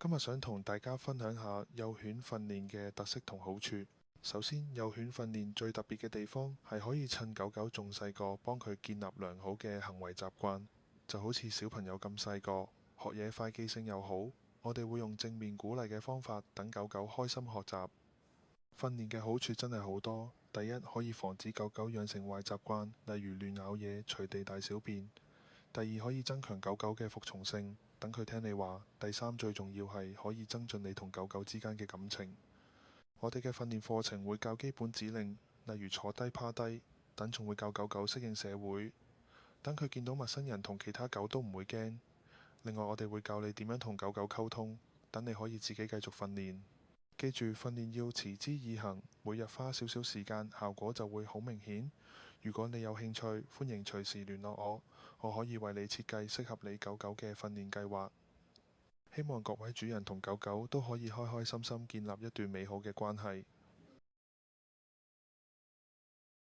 今日想同大家分享下幼犬訓練嘅特色同好處。首先，幼犬訓練最特別嘅地方係可以趁狗狗仲細個，幫佢建立良好嘅行為習慣，就好似小朋友咁細個，學嘢快，記性又好。我哋會用正面鼓勵嘅方法，等狗狗開心學習。訓練嘅好處真係好多。第一，可以防止狗狗養成壞習慣，例如亂咬嘢、隨地大小便。第二，可以增強狗狗嘅服從性，等佢聽你話。第三，最重要係可以增進你同狗狗之間嘅感情。我哋嘅訓練課程會教基本指令，例如坐低、趴低等，仲會教狗狗適應社會，等佢見到陌生人同其他狗都唔會驚。另外，我哋會教你點樣同狗狗溝通，等你可以自己繼續訓練。記住，訓練要持之以恆，每日花少少時間，效果就會好明顯。如果你有興趣，歡迎隨時聯絡我，我可以為你設計適合你狗狗嘅訓練計劃。希望各位主人同狗狗都可以開開心心建立一段美好嘅關係。